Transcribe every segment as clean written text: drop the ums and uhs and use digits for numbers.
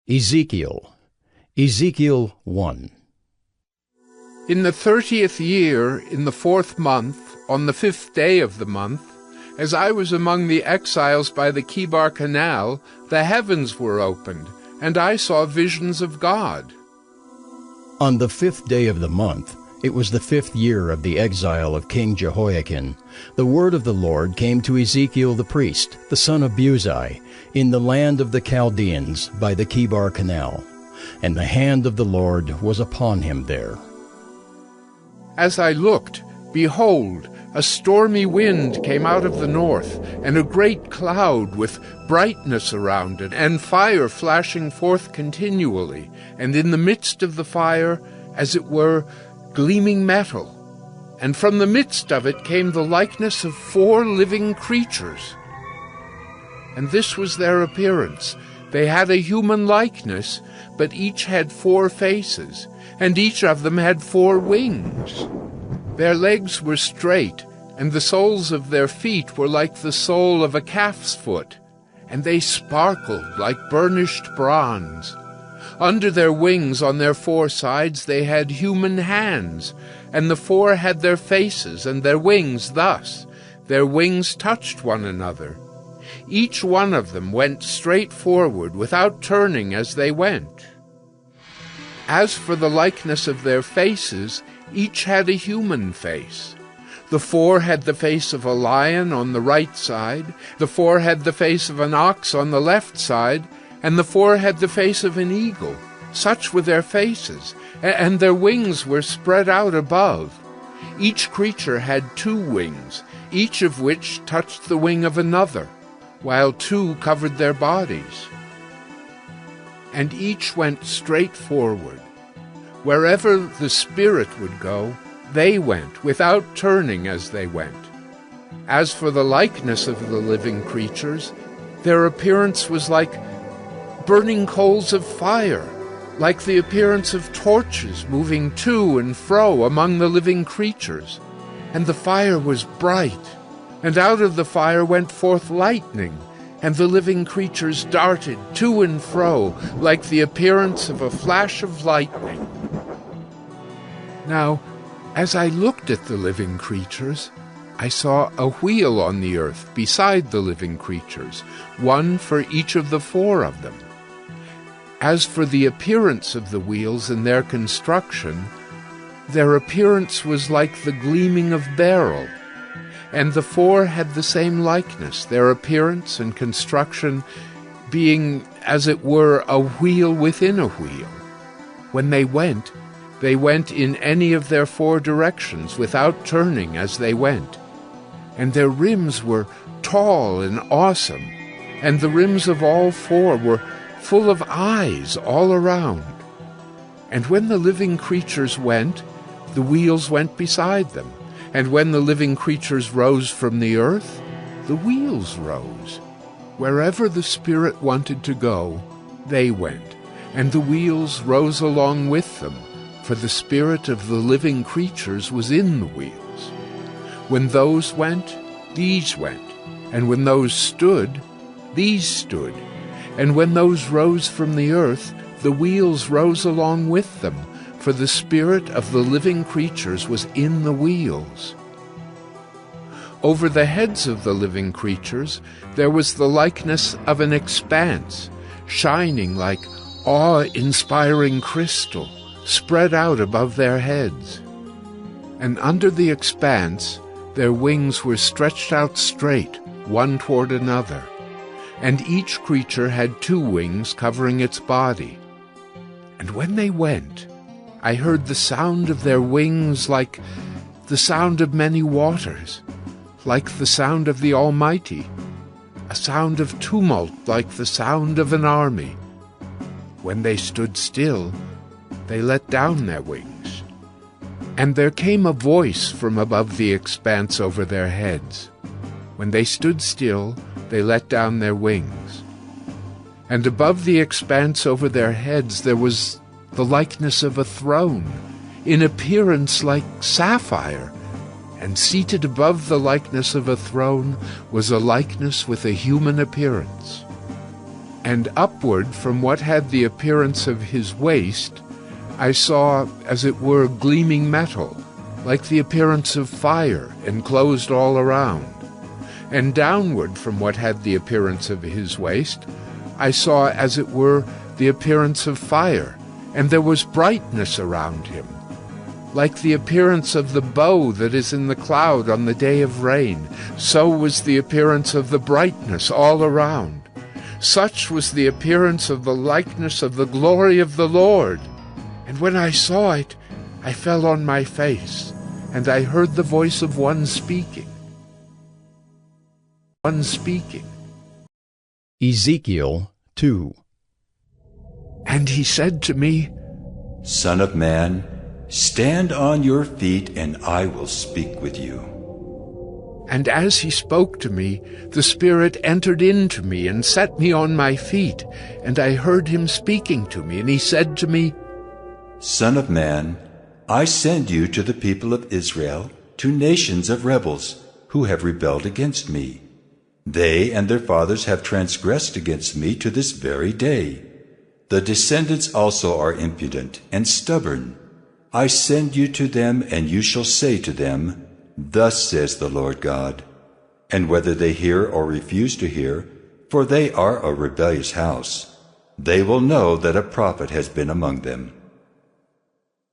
Ezekiel 1. In the 30th year, in the 4th month, on the 5th day of the month, as I was among the exiles by the Chebar Canal, the heavens were opened, and I saw visions of God. On the 5th day of the month, it was the 5th year of the exile of King Jehoiakim, the word of the Lord came to Ezekiel the priest, the son of Buzi, in the land of the Chaldeans by the Chebar Canal, and the hand of the Lord was upon him there. As I looked, behold, a stormy wind came out of the north, and a great cloud with brightness around it, and fire flashing forth continually, and in the midst of the fire, as it were, gleaming metal. And from the midst of it came the likeness of 4 living creatures. And this was their appearance. They had a human likeness, but each had 4 faces, and each of them had 4 wings. Their legs were straight, and the soles of their feet were like the sole of a calf's foot, and they sparkled like burnished bronze. Under their wings on their 4 sides they had human hands, and the 4 had their faces and their wings thus. Their wings touched one another. Each one of them went straight forward without turning as they went. As for the likeness of their faces, each had a human face. The 4 had the face of a lion on the right side, the 4 had the face of an ox on the left side, and the 4 had the face of an eagle. Such were their faces, and their wings were spread out above. Each creature had 2 wings, each of which touched the wing of another, while 2 covered their bodies. And each went straight forward. Wherever the Spirit would go, they went, without turning as they went. As for the likeness of the living creatures, their appearance was like burning coals of fire, like the appearance of torches moving to and fro among the living creatures. And the fire was bright, and out of the fire went forth lightning, and the living creatures darted to and fro like the appearance of a flash of lightning. Now, as I looked at the living creatures, I saw a wheel on the earth beside the living creatures, one for each of the 4 of them. As for the appearance of the wheels and their construction, their appearance was like the gleaming of beryl, and the 4 had the same likeness, their appearance and construction being, as it were, a wheel within a wheel. When they went in any of their 4 directions, without turning as they went. And their rims were tall and awesome, and the rims of all 4 were full of eyes all around. And when the living creatures went, the wheels went beside them. And when the living creatures rose from the earth, the wheels rose. Wherever the Spirit wanted to go, they went, and the wheels rose along with them, for the spirit of the living creatures was in the wheels. When those went, these went, and when those stood, these stood. And when those rose from the earth, the wheels rose along with them, for the spirit of the living creatures was in the wheels. Over the heads of the living creatures there was the likeness of an expanse, shining like awe-inspiring crystal, spread out above their heads. And under the expanse their wings were stretched out straight, one toward another, and each creature had 2 wings covering its body. And when they went, I heard the sound of their wings like the sound of many waters, like the sound of the Almighty, a sound of tumult like the sound of an army. When they stood still, they let down their wings. And there came a voice from above the expanse over their heads. When they stood still, they let down their wings. And above the expanse over their heads there was the likeness of a throne, in appearance like sapphire, and seated above the likeness of a throne was a likeness with a human appearance. And upward from what had the appearance of his waist, I saw, as it were, gleaming metal, like the appearance of fire, enclosed all around. And downward from what had the appearance of his waist, I saw, as it were, the appearance of fire, and there was brightness around him, like the appearance of the bow that is in the cloud on the day of rain. So was the appearance of the brightness all around. Such was the appearance of the likeness of the glory of the Lord. And when I saw it, I fell on my face, and I heard the voice of one speaking. Ezekiel 2. And he said to me, Son of man, stand on your feet, and I will speak with you. And as he spoke to me, the Spirit entered into me and set me on my feet, and I heard him speaking to me, and he said to me, Son of man, I send you to the people of Israel, to nations of rebels, who have rebelled against me. They and their fathers have transgressed against me to this very day. The descendants also are impudent and stubborn. I send you to them, and you shall say to them, Thus says the Lord God. And whether they hear or refuse to hear, for they are a rebellious house, they will know that a prophet has been among them.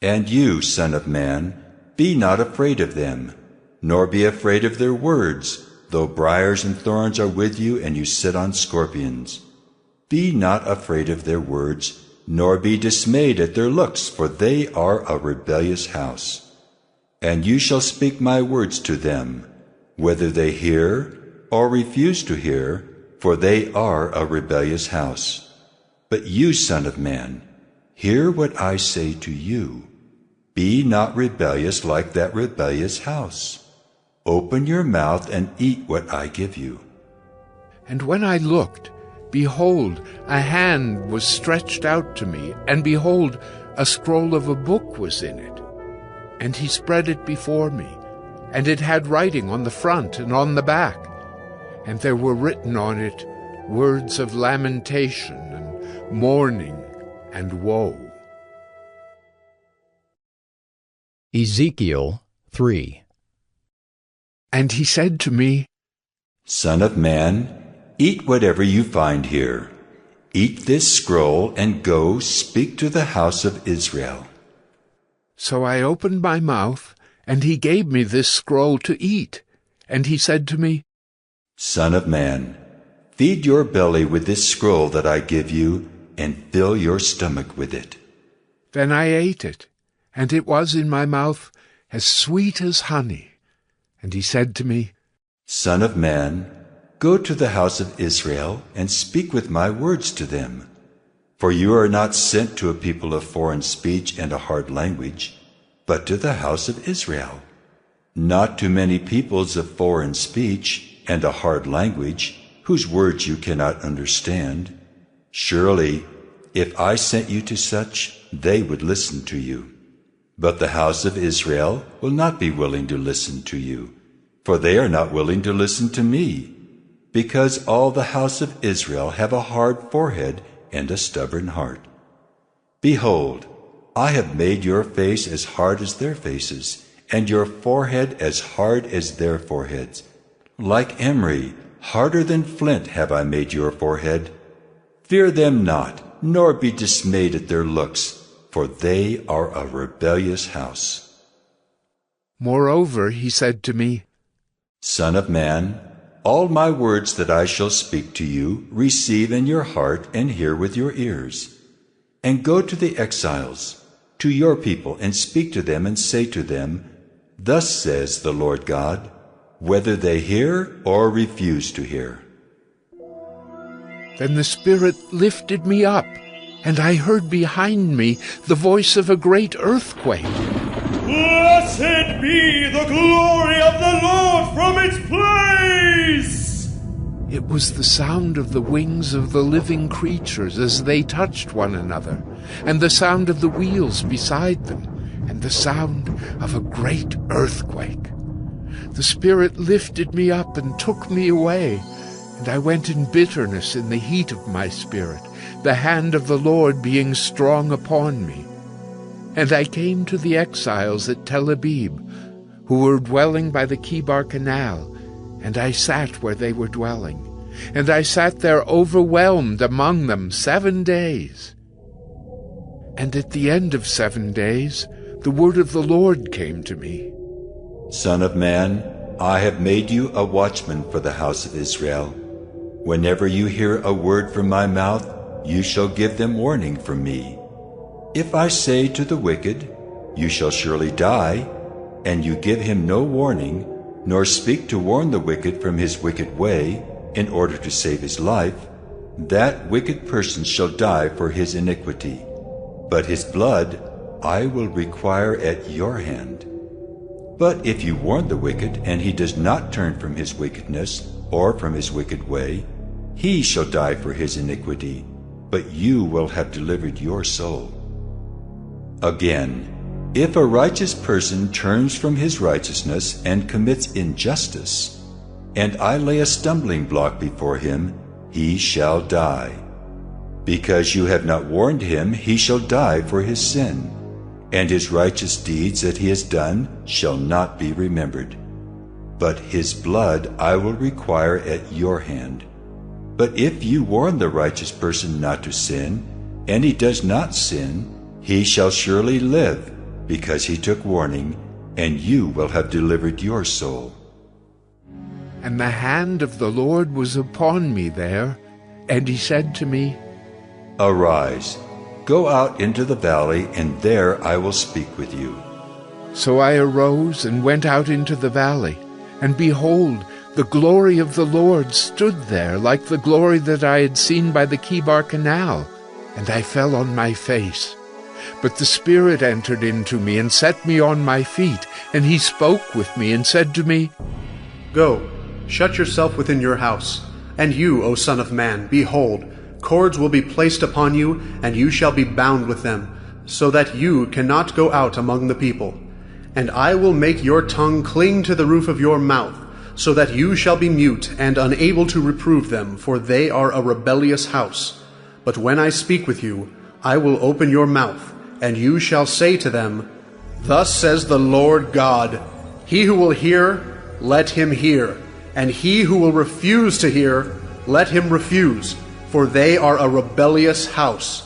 And you, son of man, be not afraid of them, nor be afraid of their words, though briars and thorns are with you, and you sit on scorpions. Be not afraid of their words, nor be dismayed at their looks, for they are a rebellious house. And you shall speak my words to them, whether they hear or refuse to hear, for they are a rebellious house. But you, son of man, hear what I say to you. Be not rebellious like that rebellious house. Open your mouth and eat what I give you. And when I looked, behold, a hand was stretched out to me, and behold, a scroll of a book was in it. And he spread it before me, and it had writing on the front and on the back, and there were written on it words of lamentation and mourning and woe. Ezekiel 3. And he said to me, Son of man, eat whatever you find here. Eat this scroll, and go speak to the house of Israel. So I opened my mouth, and he gave me this scroll to eat. And he said to me, Son of man, feed your belly with this scroll that I give you, and fill your stomach with it. Then I ate it, and it was in my mouth as sweet as honey. And he said to me, Son of man, go to the house of Israel, and speak with my words to them. For you are not sent to a people of foreign speech and a hard language, but to the house of Israel. Not to many peoples of foreign speech and a hard language, whose words you cannot understand. Surely, if I sent you to such, they would listen to you. But the house of Israel will not be willing to listen to you, for they are not willing to listen to me, because all the house of Israel have a hard forehead and a stubborn heart. Behold, I have made your face as hard as their faces, and your forehead as hard as their foreheads. Like emery, harder than flint have I made your forehead. Fear them not, nor be dismayed at their looks, for they are a rebellious house. Moreover, he said to me, Son of man, all my words that I shall speak to you, receive in your heart and hear with your ears. And go to the exiles, to your people, and speak to them, and say to them, Thus says the Lord God, whether they hear or refuse to hear. Then the Spirit lifted me up, and I heard behind me the voice of a great earthquake. Blessed be the glory of the Lord from its place! It was the sound of the wings of the living creatures as they touched one another, and the sound of the wheels beside them, and the sound of a great earthquake. The Spirit lifted me up and took me away, And I went in bitterness in the heat of my spirit, the hand of the Lord being strong upon me. And I came to the exiles at Tel Abib, who were dwelling by the Kibar Canal, and I sat where they were dwelling. And I sat there overwhelmed among them 7 days. And at the end of 7 days, the word of the Lord came to me. Son of man, I have made you a watchman for the house of Israel. Whenever you hear a word from my mouth, you shall give them warning from me. If I say to the wicked, you shall surely die, and you give him no warning, nor speak to warn the wicked from his wicked way, in order to save his life, that wicked person shall die for his iniquity. But his blood I will require at your hand. But if you warn the wicked, and he does not turn from his wickedness, or from his wicked way, he shall die for his iniquity, but you will have delivered your soul. Again, if a righteous person turns from his righteousness and commits injustice, and I lay a stumbling block before him, he shall die. Because you have not warned him, he shall die for his sin, and his righteous deeds that he has done shall not be remembered. But his blood I will require at your hand. But if you warn the righteous person not to sin, and he does not sin, he shall surely live, because he took warning, and you will have delivered your soul. And the hand of the Lord was upon me there, and he said to me, Arise, go out into the valley, and there I will speak with you. So I arose and went out into the valley, and behold, the glory of the Lord stood there like the glory that I had seen by the Kibar Canal, and I fell on my face. But the Spirit entered into me and set me on my feet, and he spoke with me and said to me, Go, shut yourself within your house. And you, O Son of Man, behold, cords will be placed upon you, and you shall be bound with them, so that you cannot go out among the people. And I will make your tongue cling to the roof of your mouth, so that you shall be mute and unable to reprove them, for they are a rebellious house. But when I speak with you, I will open your mouth, and you shall say to them, Thus says the Lord God, He who will hear, let him hear, and he who will refuse to hear, let him refuse, for they are a rebellious house.